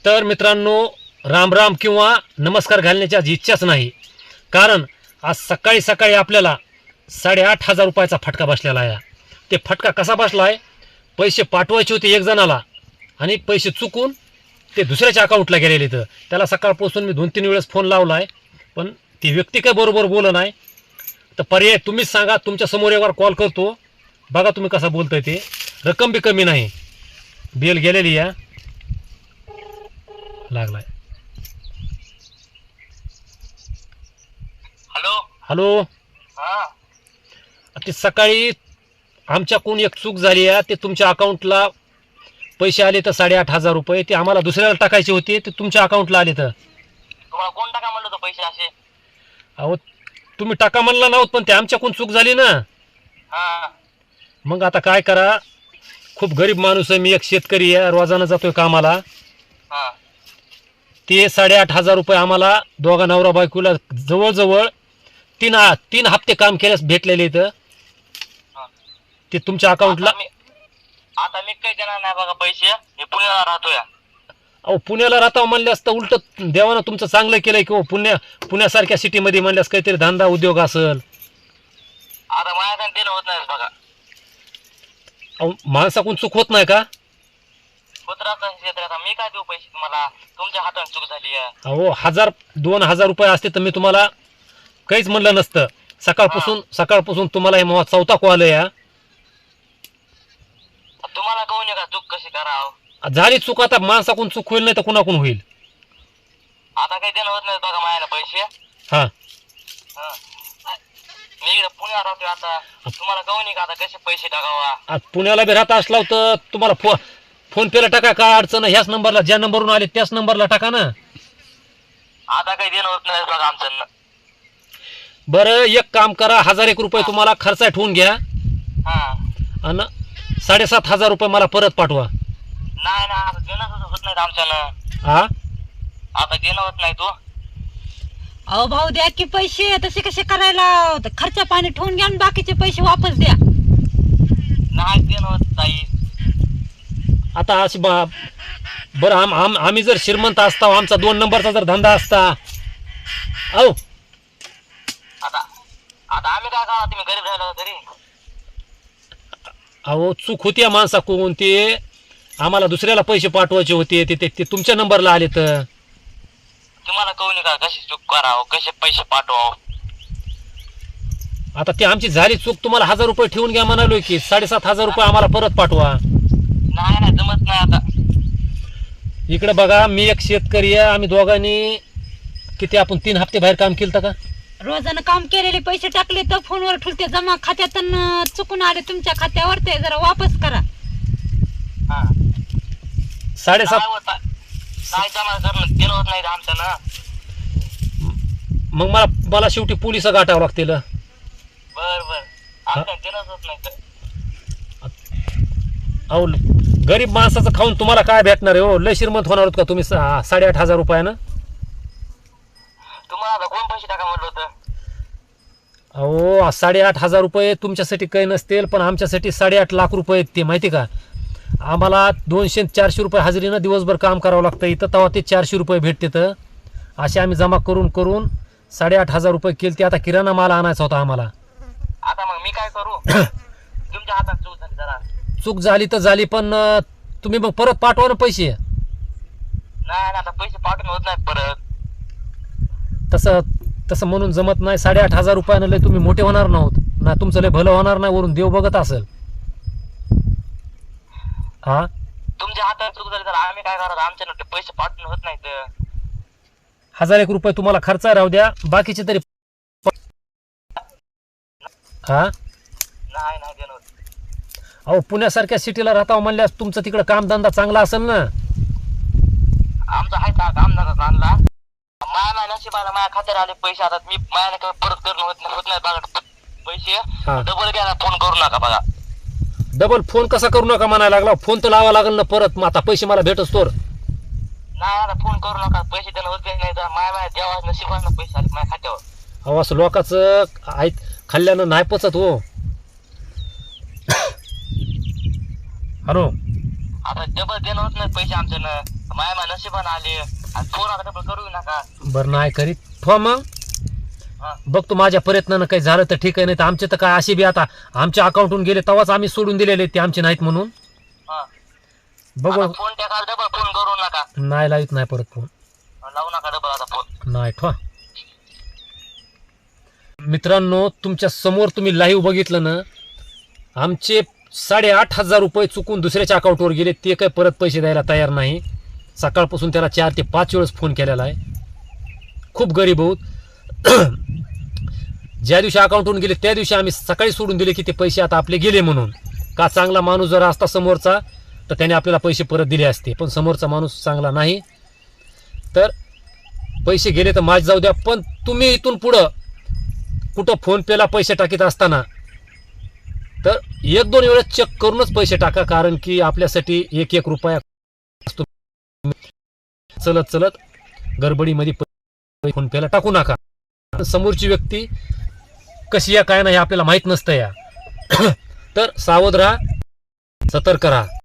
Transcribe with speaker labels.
Speaker 1: तर मित्रांनो, राम राम किंवा नमस्कार घालण्याची इच्छाच नाही, कारण आज सकाळी सकाळी आपल्याला 8,500 रुपयाचा फटका बसलेला आहे. ते फटका कसा बसला आहे, पैसे पाठवायचे होते एक जणाला आणि पैसे चुकून ते दुसऱ्याच्या अकाउंटला गेलेले. तर त्याला सकाळपासून मी 2-3 वेळेस फोन लावला आहे, पण ती व्यक्ती काय बरोबर बोलत नाही. तर पर्याय तुम्हीच सांगा, तुमच्या समोर एकवार कॉल करतो, बघा तुम्ही कसा बोलताय. ते रक्कम बी कमी नाही, बेल गेलेली आहे. लागलाय.
Speaker 2: हॅलो
Speaker 1: हॅलो,
Speaker 2: हा
Speaker 1: ते सकाळी आमच्याकडून एक चूक झाली आहे. ते तुमच्या अकाउंटला पैसे आले तर 8,500 रुपये, ते आम्हाला दुसऱ्याला टाकायचे होते, ते तुमच्या अकाउंटला आले. तर
Speaker 2: तुम्हाला कोण टाका म्हणलं होतं पैसे असे?
Speaker 1: अहो, तुम्ही टाका म्हणला नव्हत, पण ते आमच्याकडून चूक झाली ना.
Speaker 2: हा
Speaker 1: मग आता काय करा, खूप गरीब माणूस आहे मी, एक शेतकरी आहे, रोजानं जातोय कामाला.
Speaker 2: हा
Speaker 1: ते 8,500 रुपये आम्हाला दोघा नवरा बायकोला जवळजवळ 3 हप्ते काम केल्यास भेटलेले. तर
Speaker 2: हा.
Speaker 1: ते तुमच्या अकाउंटला.
Speaker 2: आता मी काही देणार नाही बघा पैसे. मी पुण्याला राहतोय.
Speaker 1: अहो, पुण्याला राहता म्हणल्यास तर उलट देवानं तुमचं चांगलं केलंय की. पुण्यासारख्या सिटीमध्ये म्हणल्यास काहीतरी धंदा उद्योग असेल.
Speaker 2: आता माझ्याकडे देणं होत नाही बघा.
Speaker 1: अहो, माणसाकडून चूक होत नाही का?
Speaker 2: होत राहतं क्षेत्रात. मी काय देऊ पैसे तुम्हाला? तुमच्या हाताने चूक झाली आहे.
Speaker 1: अहो, 1,000-2,000 रुपये असते तर मी तुम्हाला काहीच म्हणलं नसतं. सकाळपासून तुम्हाला हे मग चौथा कॉल आहे.
Speaker 2: तुम्हाला कळू नये का चूक कशी करावं?
Speaker 1: झाली चूक, आता माणसाकडून चूक होईल नाही तर कुणाकडून होईल.
Speaker 2: आता काही देणं होत नाही बघा माझ्याला पैसे.
Speaker 1: हा,
Speaker 2: हा. मी इकडे पुण्याला राहतोय. आता तुम्हाला कळू नये का आता कसे पैसे टाकावा?
Speaker 1: आज पुण्याला बी राहता असला तर तुम्हाला फोन पेला टाका, काय अडचण आहे. ह्याच नंबरला, ज्या नंबरवरून आले त्याच नंबरला टाका ना.
Speaker 2: आता काही देणं होत नाही बघा आमचं.
Speaker 1: बरं, एक काम करा, 1,001 रुपये तुम्हाला खर्च ठेवून घ्या
Speaker 2: हा
Speaker 1: आणि 7,500 रुपये मला परत पाठवा.
Speaker 2: नाही ना, आता देणं होत नाही आमच्यानं.
Speaker 1: हा,
Speaker 2: आता देणं होत नाही तो.
Speaker 3: अहो भाऊ, द्या की पैसे. तसे कसे करायला? खर्च पाणी ठेवून घ्या आणि बाकीचे पैसे वापस द्या.
Speaker 2: नाही देणं होत ताई.
Speaker 1: आता अशी बरं, आम्ही जर श्रीमंत असता, आमचा 2 नंबरचा जर धंदा असता. अहो,
Speaker 2: आता आता आम्ही काय करा? तुम्ही गरीब राहिलो तरी.
Speaker 1: अहो, चूक होती या माणसाकडून. ते आम्हाला दुसऱ्याला पैसे पाठवायचे होते, ते तुमच्या नंबरला आले. तर
Speaker 2: तुम्हाला कळू नये का कशी चूक करावं, कसे पैसे पाठवावं?
Speaker 1: आता ती आमची झाली चूक. तुम्हाला 1,000 रुपये ठेवून घ्या म्हणालोय की 7,500 रुपये आम्हाला परत पाठवा.
Speaker 2: नाही जमत नाही आता.
Speaker 1: इकडे बघा, मी एक शेतकरी आहे. आम्ही दोघांनी किती, आपण 3 हप्ते बाहेर काम केलं का?
Speaker 3: रोजानं काम केलेले पैसे टाकले तर फोनवर ठुलते जमा खात्यात, चुकून आले तुमच्या खात्यावर, ते जरा वापस करा.
Speaker 2: हा
Speaker 1: 7,500.
Speaker 2: नाही होत. नाही जमा करणं देणं होत नाही आमचं ना.
Speaker 1: मग मला शेवटी पोलिस गाठावं लागतील.
Speaker 2: बर आमच्या देणंच होत नाही तर.
Speaker 1: अहो, गरीब माणसाचं खाऊन तुम्हाला काय भेटणार आहे? हो, लय श्रीमंत होणार होत का तुम्ही 8,500 रुपयानं?
Speaker 2: तुम्हाला आता कोण पैसे टाका म्हणलं होतं?
Speaker 1: अहो, 8,500 रुपये तुमच्यासाठी काही नसतील, पण आमच्यासाठी 8.5 लाख रुपये आहेत. ते माहिती का? आम्हाला 200-400 रुपये हजेरीनं दिवसभर काम करावं लागतं इथं, तेव्हा ते 400 रुपये भेटते. तर असे आम्ही जमा करून 8,500 रुपये केले. ते आता किराणा माल आणायचा होता आम्हाला.
Speaker 2: आता मग मी काय करू? तुमच्या हातात चूक झाली जरा.
Speaker 1: चूक झाली तर झाली, पण तुम्ही मग परत पाठवा ना पैसे.
Speaker 2: नाही आता पैसे पाठवून होत नाही परत.
Speaker 1: तसं म्हणून जमत नाही. 8,500 रुपयानं लय तुम्ही मोठे होणार नव्हत ना, तुमचं लय भलं होणार नाही. वरून देव बघत असेल. हा,
Speaker 2: तुमच्या हातात चूक झाली तर आम्ही काय करत? आमच्या पैसे पाठवून होत नाही तर.
Speaker 1: 1,001 रुपये तुम्हाला खर्च राहू द्या, बाकीचे तरी. हा,
Speaker 2: नाही देणं होत.
Speaker 1: अहो, पुण्यासारख्या सिटीला राहता म्हणल्यास तुमचं तिकडं कामधंदा चांगला असेल ना.
Speaker 2: आमचा आहे का काम नका आणला. माझ्या नशिबाला माझ्या खात्यावर आले पैसे. आता मी माझ्या परत करणं होत नाही बघा पैसे.
Speaker 1: हा.
Speaker 2: डबल घ्या, फोन करू नका बघा.
Speaker 1: डबल फोन कसा करू नका म्हणायला लागला? फोन तर लावा लागेल ना परत. मग आता पैसे मला भेटच तोर.
Speaker 2: नाही आता फोन करू नका. पैसे देणं होत नाही तर माझ्या देवा नशिबानं पैसे आले माझ्या खात्यावर.
Speaker 1: अहो, असं लोकांचं खाल्ल्यानं नाही पचत. हो, हॅलो.
Speaker 2: आता डबल देणं होत नाही पैसे आमच्यानं माया नशिबानं आले आणि फोन आता डबल करू नका.
Speaker 1: बरं नाही करीत ठेवा मग.
Speaker 2: हा.
Speaker 1: बघतो माझ्या प्रयत्नानं काही झालं तर ठीक आहे, नाही तर आमचे तर काय असे बी आता आमच्या अकाउंटून गेले तेव्हाच आम्ही सोडून दिलेले ते आमचे नाहीत म्हणून.
Speaker 2: हा.
Speaker 1: बघू.
Speaker 2: आता फोन टाका डबल फोन करू नका.
Speaker 1: नाही लावित नाही परत फोन.
Speaker 2: लावू नका डबल आता फोन.
Speaker 1: नाही ठेवा. मित्रांनो तुमच्या समोर तुम्ही लाईव्ह बघितलं ना, आमचे 8,500 रुपये चुकून दुसऱ्याच्या अकाउंटवर गेले, ते काही परत पैसे द्यायला तयार नाही. सकाळपासून त्याला 4 ते 5 वेळेस फोन केलेला आहे. खूप गरीब आहोत. ज्या दिवशी अकाउंटवरून गेले त्या दिवशी आम्ही सकाळी सोडून दिले की ते पैसे आता आपले गेले म्हणून. का चांगला माणूस जर असता समोरचा तर त्याने आपल्याला पैसे परत दिले असते, पण समोरचा माणूस चांगला नाही. तर पैसे गेले तर माझ जाऊ द्या, पण तुम्ही इथून पुढं कुठं फोनपेला पैसे टाकीत असताना तर 1-2 वेळेस चेक करूनच पैसे टाका, कारण की आपल्यासाठी 1-1 रुपया असतो. चलत चलत गडबडीमध्ये फोनपेला टाकू नका. समोरची व्यक्ती कशी या काय नाही आपल्याला माहीत नसतं या. तर सावध राहा, सतर्क राहा.